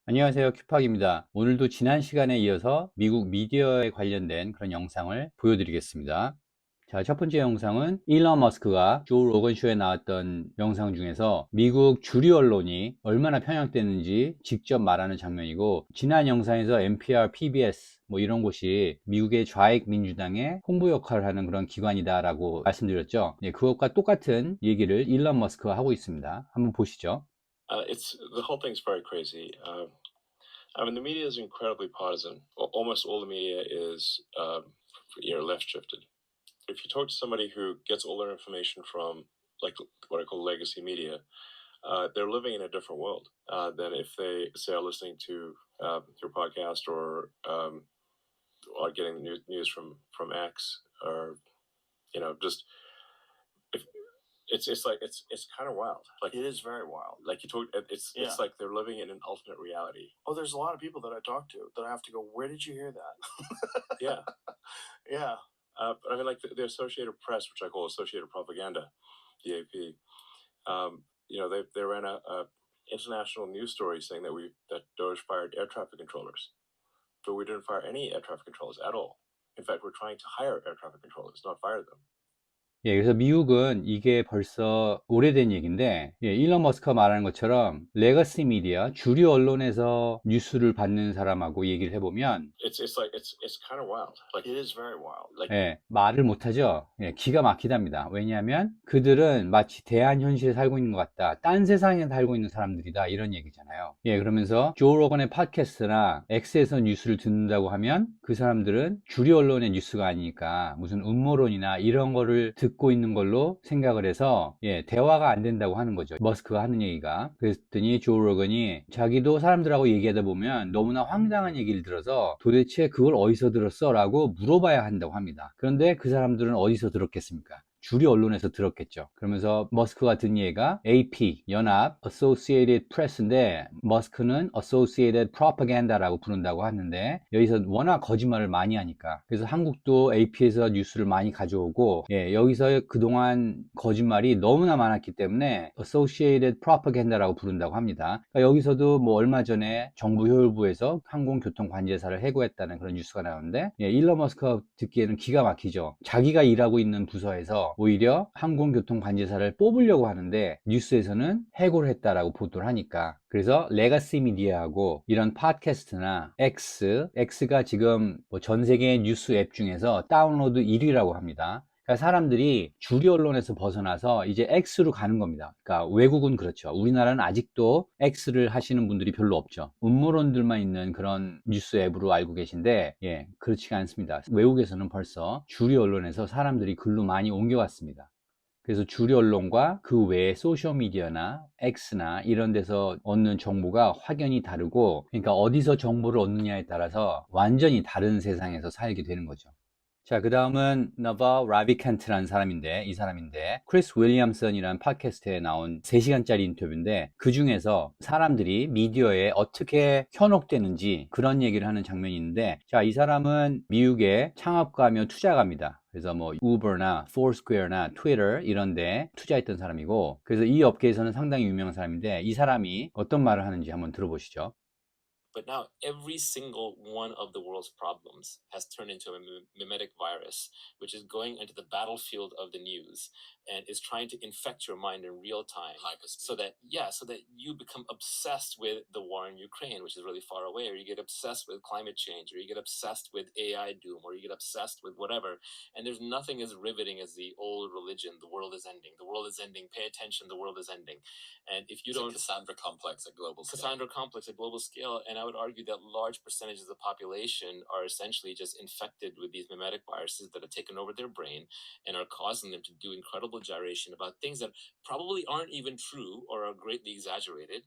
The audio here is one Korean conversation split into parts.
안녕하세요. 큐팍입니다. 오늘도 지난 시간에 이어서 미국 미디어에 관련된 그런 영상을 보여드리겠습니다. 자, 첫 번째 영상은 일론 머스크가 조 로건 쇼에 나왔던 영상 중에서 미국 주류 언론이 얼마나 편향되는지 직접 말하는 장면이고, 지난 영상에서 NPR, PBS 뭐 이런 곳이 미국의 좌익 민주당의 홍보 역할을 하는 그런 기관이다라고 말씀드렸죠. 예, 그것과 똑같은 얘기를 일론 머스크가 하고 있습니다. 한번 보시죠. It's the whole thing's very crazy. I mean, the media is incredibly partisan. Almost all the media is, left shifted. If you talk to somebody who gets all their information from like what I call legacy media, they're living in a different world than if they say are listening to your podcast or getting news from X or just if it's kind of wild. Like It is very wild. like you told it's Yeah. it's like they're living in an alternate reality. Oh, there's a lot of people that I talk to that I have to go, where did you hear that? Yeah. Yeah. But I mean, like the Associated Press, which I call Associated Propaganda, the AP. They ran a international news story saying that Doge fired air traffic controllers, but we didn't fire any air traffic controllers at all. In fact, we're trying to hire air traffic controllers, not fire them. 예, 그래서 미국은 이게 벌써 오래된 얘기인데, 예, 일론 머스크가 말하는 것처럼 레거시 미디어, 주류 언론에서 뉴스를 받는 사람하고 얘기를 해보면, It's kind of wild. Like It is very wild. 예, 말을 못하죠. 예, 기가 막히답니다. 왜냐하면 그들은 마치 대한현실에 살고 있는 것 같다. 딴 세상에 살고 있는 사람들이다. 이런 얘기잖아요. 예, 그러면서 조 로건의 팟캐스트나 X에서 뉴스를 듣는다고 하면 그 사람들은 주류 언론의 뉴스가 아니니까 무슨 음모론이나 이런 거를 듣고 있는 걸로 생각을 해서, 예, 대화가 안 된다고 하는 거죠. 머스크가 하는 얘기가. 그랬더니 조 로건이 자기도 사람들하고 얘기하다 보면 너무나 황당한 얘기를 들어서 도대체 그걸 어디서 들었어? 라고 물어봐야 한다고 합니다. 그런데 그 사람들은 어디서 들었겠습니까? 주류 언론에서 들었겠죠. 그러면서 머스크가 든 얘기가 AP, 연합, Associated Press인데 머스크는 Associated Propaganda라고 부른다고 하는데, 여기서 워낙 거짓말을 많이 하니까, 그래서 한국도 AP에서 뉴스를 많이 가져오고, 예, 여기서 그동안 거짓말이 너무나 많았기 때문에 Associated Propaganda라고 부른다고 합니다. 그러니까 여기서도 뭐 얼마 전에 정부 효율부에서 항공교통관제사를 해고했다는 그런 뉴스가 나오는데, 예, 일론 머스크가 듣기에는 기가 막히죠. 자기가 일하고 있는 부서에서 오히려 항공교통관제사를 뽑으려고 하는데 뉴스에서는 해고를 했다라고 보도를 하니까. 그래서 레가시 미디어하고 이런 팟캐스트나 X가 지금 뭐 전 세계 뉴스 앱 중에서 다운로드 1위라고 합니다. 그러니까 사람들이 주류 언론에서 벗어나서 이제 X로 가는 겁니다. 그러니까 외국은 그렇죠. 우리나라는 아직도 X를 하시는 분들이 별로 없죠. 음모론들만 있는 그런 뉴스 앱으로 알고 계신데, 예, 그렇지가 않습니다. 외국에서는 벌써 주류 언론에서 사람들이 글로 많이 옮겨왔습니다. 그래서 주류 언론과 그 외에 소셜미디어나 X나 이런 데서 얻는 정보가 확연히 다르고, 그러니까 어디서 정보를 얻느냐에 따라서 완전히 다른 세상에서 살게 되는 거죠. 자, 그 다음은 너바 라비칸트라는 사람인데 크리스 윌리엄슨이라는 팟캐스트에 나온 3시간짜리 인터뷰인데, 그 중에서 사람들이 미디어에 어떻게 현혹되는지 그런 얘기를 하는 장면이 있는데, 자, 이 사람은 미국의 창업가며 투자가입니다. 그래서 뭐 우버나 포스퀘어나 트위터 이런 데 투자했던 사람이고, 그래서 이 업계에서는 상당히 유명한 사람인데, 이 사람이 어떤 말을 하는지 한번 들어보시죠. But now every single one of the world's problems has turned into a mimetic virus, which is going into the battlefield of the news and is trying to infect your mind in real time. So that you become obsessed with the war in Ukraine, which is really far away, or you get obsessed with climate change, or you get obsessed with AI doom, or you get obsessed with whatever. And there's nothing as riveting as the old religion. The world is ending. The world is ending. Pay attention. The world is ending. And if you It's a don't Cassandra complex at global scale. Cassandra complex at global scale, and I would argue that large percentages of the population are essentially just infected with these mimetic viruses that have taken over their brain and are causing them to do incredible gyration about things that probably aren't even true or are greatly exaggerated.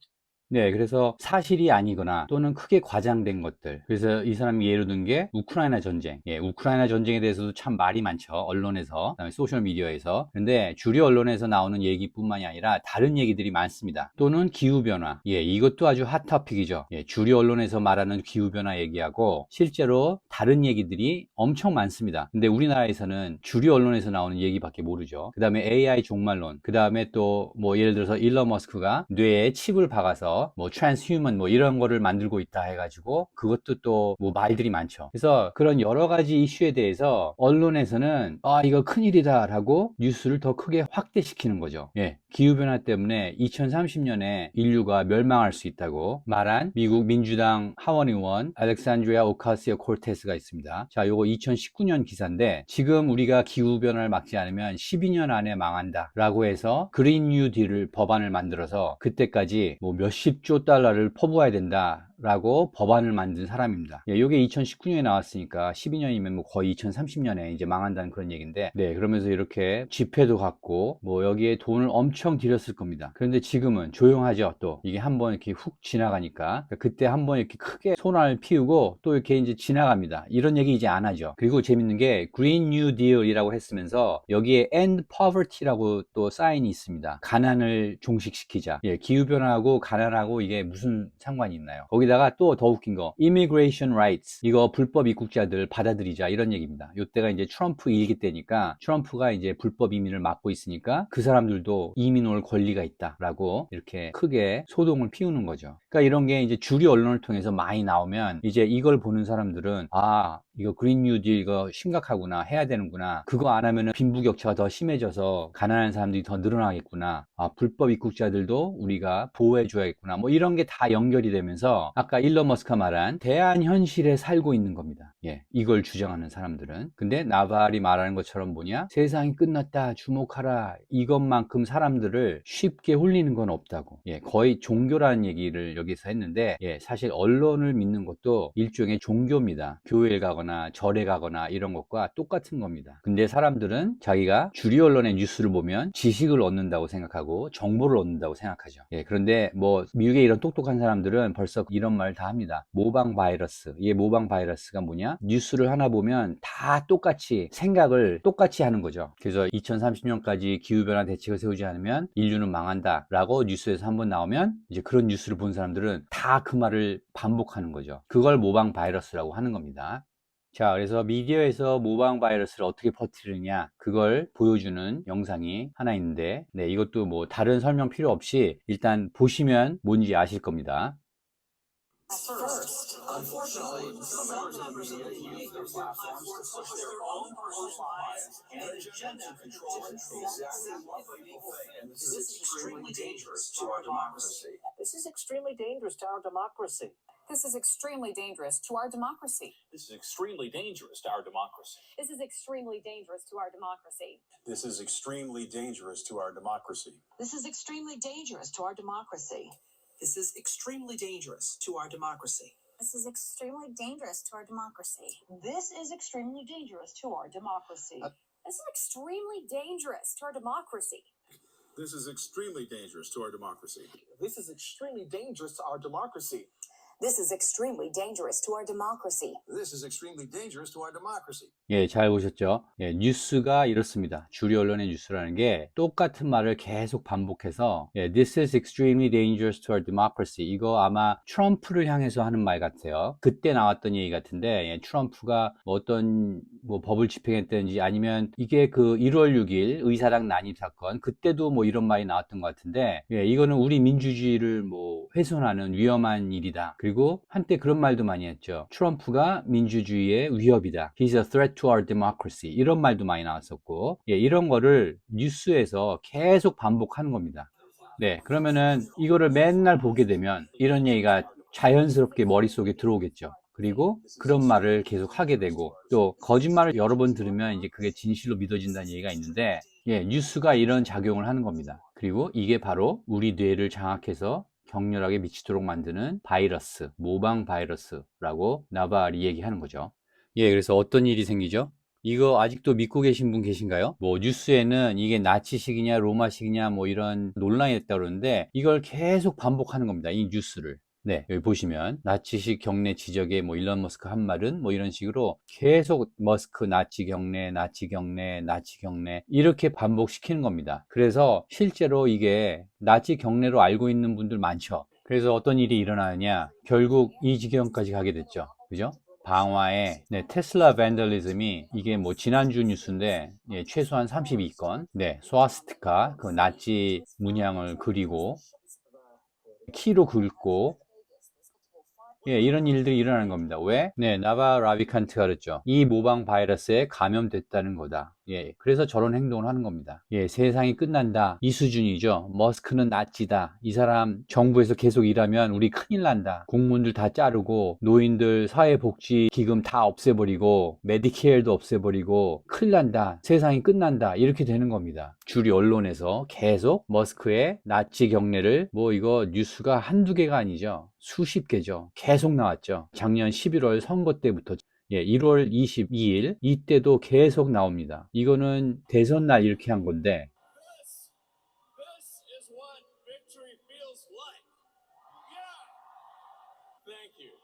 네, 그래서 사실이 아니거나 또는 크게 과장된 것들. 그래서 이 사람이 예로 든 게 우크라이나 전쟁. 예, 우크라이나 전쟁에 대해서도 참 말이 많죠. 언론에서, 그다음에 소셜 미디어에서. 근데 주류 언론에서 나오는 얘기뿐만이 아니라 다른 얘기들이 많습니다. 또는 기후 변화. 예, 이것도 아주 핫 토픽이죠. 예, 주류 언론에서 말하는 기후 변화 얘기하고 실제로 다른 얘기들이 엄청 많습니다. 근데 우리나라에서는 주류 언론에서 나오는 얘기밖에 모르죠. 그다음에 AI 종말론. 그다음에 또 뭐 예를 들어서 일론 머스크가 뇌에 칩을 박아서 해서 뭐 transhuman 뭐 이런 거를 만들고 있다 해가지고 그것도 또 뭐 말들이 많죠. 그래서 그런 여러 가지 이슈에 대해서 언론에서는 아 이거 큰일이다 라고 뉴스를 더 크게 확대시키는 거죠. 예, 기후변화 때문에 2030년에 인류가 멸망할 수 있다고 말한 미국 민주당 하원 의원 알렉산드리아 오카시오 콜테스가 있습니다. 자, 요거 2019년 기사인데 지금 우리가 기후변화를 막지 않으면 12년 안에 망한다 라고 해서 그린 뉴 딜을 법안을 만들어서 그때까지 뭐 몇십조 달러를 퍼부어야 된다 라고 법안을 만든 사람입니다. 예, 요게 2019년에 나왔으니까 12년이면 뭐 거의 2030년에 이제 망한다는 그런 얘기인데, 네, 그러면서 이렇게 집회도 갖고 뭐 여기에 돈을 엄청 들였을 겁니다. 그런데 지금은 조용하죠. 또 이게 한번 이렇게 훅 지나가니까 그때 한번 이렇게 크게 소란을 피우고 또 이렇게 이제 지나갑니다. 이런 얘기 이제 안 하죠. 그리고 재밌는 게 Green New Deal이라고 했으면서 여기에 End Poverty라고 또 사인이 있습니다. 가난을 종식시키자. 예, 기후변화하고 가난하고 이게 무슨 상관이 있나요? 거기다가 또 더 웃긴 거 Immigration Rights, 이거 불법 입국자들 받아들이자 이런 얘기입니다. 이때가 이제 트럼프 일기 때니까 트럼프가 이제 불법 이민을 막고 있으니까 그 사람들도 이민 올 권리가 있다라고 이렇게 크게 소동을 피우는 거죠. 그러니까 이런 게 이제 주류 언론을 통해서 많이 나오면 이제 이걸 보는 사람들은 아 이거 그린 뉴딜 이거 심각하구나, 해야 되는구나, 그거 안 하면은 빈부격차가 더 심해져서 가난한 사람들이 더 늘어나겠구나, 아 불법 입국자들도 우리가 보호해 줘야겠구나, 뭐 이런 게 다 연결이 되면서 아까 일론 머스크가 말한 대안 현실에 살고 있는 겁니다. 예, 이걸 주장하는 사람들은. 근데 나발이 말하는 것처럼 뭐냐, 세상이 끝났다 주목하라, 이것만큼 사람들을 쉽게 홀리는 건 없다고. 예, 거의 종교라는 얘기를 여기서 했는데, 예, 사실 언론을 믿는 것도 일종의 종교입니다. 교회에 가거나 절에 가거나 이런 것과 똑같은 겁니다. 근데 사람들은 자기가 주류 언론의 뉴스를 보면 지식을 얻는다고 생각하고 정보를 얻는다고 생각하죠. 예, 그런데 뭐 미국의 이런 똑똑한 사람들은 벌써 이런 말 다 합니다. 모방 바이러스. 이게 모방 바이러스가 뭐냐? 뉴스를 하나 보면 다 똑같이 생각을 똑같이 하는 거죠. 그래서 2030년까지 기후변화 대책을 세우지 않으면 인류는 망한다 라고 뉴스에서 한번 나오면 이제 그런 뉴스를 본 사람들은 다 그 말을 반복하는 거죠. 그걸 모방 바이러스라고 하는 겁니다. 자, 그래서 미디어에서 모방 바이러스를 어떻게 퍼뜨리느냐, 그걸 보여주는 영상이 하나 있는데, 네, 이것도 뭐 다른 설명 필요 없이 일단 보시면 뭔지 아실 겁니다. First, unfortunately, some members of the media use their platforms to push their own personal bias and agenda to control exactly what people think. And this is extremely dangerous to our democracy. This is extremely dangerous to our democracy. This is extremely dangerous to our democracy. This is extremely dangerous to our democracy. This is extremely dangerous to our democracy. This is extremely dangerous to our democracy. This is extremely dangerous to our democracy. This is extremely dangerous to our democracy. This is extremely dangerous to our democracy. This is extremely dangerous to our democracy. This is extremely dangerous to our democracy. This is extremely dangerous to our democracy. This is extremely dangerous to our democracy. This is extremely dangerous to our democracy. This is extremely dangerous to our democracy. 예, 잘 보셨죠? 예, 뉴스가 이렇습니다. 주류 언론의 뉴스라는 게 똑같은 말을 계속 반복해서 예, This is extremely dangerous to our democracy. 이거 아마 트럼프를 향해서 하는 말 같아요. 그때 나왔던 얘기 같은데 예, 트럼프가 어떤 뭐 법을 집행했다든지 아니면 이게 그 1월 6일 의사당 난입 사건 그때도 뭐 이런 말이 나왔던 것 같은데 예, 이거는 우리 민주주의를 뭐 훼손하는 위험한 일이다. 그리고 한때 그런 말도 많이 했죠. 트럼프가 민주주의의 위협이다. He's a threat to our democracy. 이런 말도 많이 나왔었고, 예, 이런 거를 뉴스에서 계속 반복하는 겁니다. 네, 그러면은 이거를 맨날 보게 되면 이런 얘기가 자연스럽게 머릿속에 들어오겠죠. 그리고 그런 말을 계속 하게 되고 또 거짓말을 여러 번 들으면 이제 그게 진실로 믿어진다는 얘기가 있는데 예, 뉴스가 이런 작용을 하는 겁니다. 그리고 이게 바로 우리 뇌를 장악해서 격렬하게 미치도록 만드는 바이러스, 모방 바이러스라고 나발이 얘기하는 거죠. 예, 그래서 어떤 일이 생기죠? 이거 아직도 믿고 계신 분 계신가요? 뭐 뉴스에는 이게 나치식이냐 로마식이냐 뭐 이런 논란이 있다고 그러는데 이걸 계속 반복하는 겁니다. 이 뉴스를. 네, 여기 보시면 나치식 경례 지적에 뭐 일론 머스크 한 말은 뭐 이런 식으로 계속 머스크 나치 경례, 나치 경례, 나치 경례 이렇게 반복시키는 겁니다. 그래서 실제로 이게 나치 경례로 알고 있는 분들 많죠. 그래서 어떤 일이 일어나느냐, 결국 이 지경까지 가게 됐죠. 그죠? 방화에 네, 테슬라 밴들리즘이 이게 뭐 지난주 뉴스인데 예, 최소한 32건 네, 스와스티카 그 나치 문양을 그리고 키로 긁고, 예, 이런 일들이 일어나는 겁니다. 왜? 네, 나바 라비칸트가 그랬죠. 이 모방 바이러스에 감염됐다는 거다. 예, 그래서 저런 행동을 하는 겁니다. 예, 세상이 끝난다. 이 수준이죠. 머스크는 나치다. 이 사람 정부에서 계속 일하면 우리 큰일 난다. 공무원들 다 자르고, 노인들 사회복지기금 다 없애버리고, 메디케어도 없애버리고, 큰일 난다. 세상이 끝난다. 이렇게 되는 겁니다. 주류 언론에서 계속 머스크의 나치 경례를 이거 뉴스가 한두 개가 아니죠. 수십 개죠. 계속 나왔죠. 작년 11월 선거 때부터 1월 22일 이때도 계속 나옵니다. 이거는 대선 날 이렇게 한 건데 This is what victory feels like. Yeah. Thank you.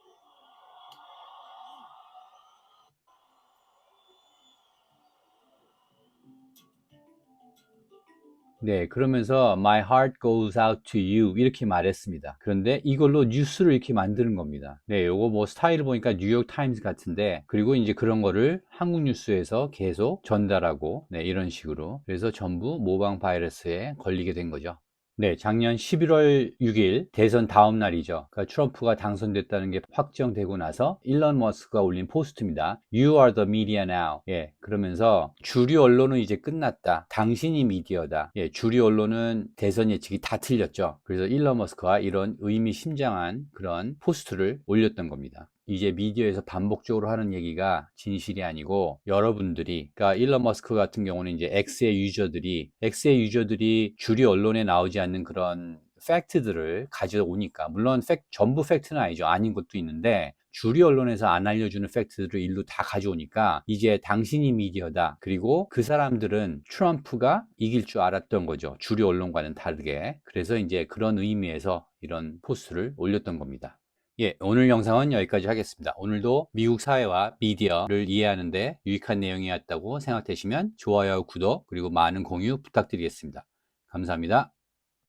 네, 그러면서 My heart goes out to you 이렇게 말했습니다. 그런데 이걸로 뉴스를 이렇게 만드는 겁니다. 네, 요거 스타일을 보니까 뉴욕 타임즈 같은데, 그리고 이제 그런 거를 한국 뉴스에서 계속 전달하고, 네, 이런 식으로. 그래서 전부 모방 바이러스에 걸리게 된 거죠. 네, 작년 11월 6일 대선 다음 날이죠. 그러니까 트럼프가 당선됐다는 게 확정되고 나서 일론 머스크가 올린 포스트입니다. You are the media now. 예, 그러면서 주류 언론은 이제 끝났다. 당신이 미디어다. 예, 주류 언론은 대선 예측이 다 틀렸죠. 그래서 일론 머스크가 이런 의미심장한 그런 포스트를 올렸던 겁니다. 이제 미디어에서 반복적으로 하는 얘기가 진실이 아니고, 여러분들이, 그러니까 일론 머스크 같은 경우는 이제 X의 유저들이 주류 언론에 나오지 않는 그런 팩트들을 가져오니까, 물론 전부 팩트는 아니죠. 아닌 것도 있는데, 주류 언론에서 안 알려주는 팩트들을 일로 다 가져오니까 이제 당신이 미디어다. 그리고 그 사람들은 트럼프가 이길 줄 알았던 거죠. 주류 언론과는 다르게. 그래서 이제 그런 의미에서 이런 포스트를 올렸던 겁니다. 예, 오늘 영상은 여기까지 하겠습니다. 오늘도 미국 사회와 미디어를 이해하는데 유익한 내용이었다고 생각되시면 좋아요, 구독, 그리고 많은 공유 부탁드리겠습니다. 감사합니다.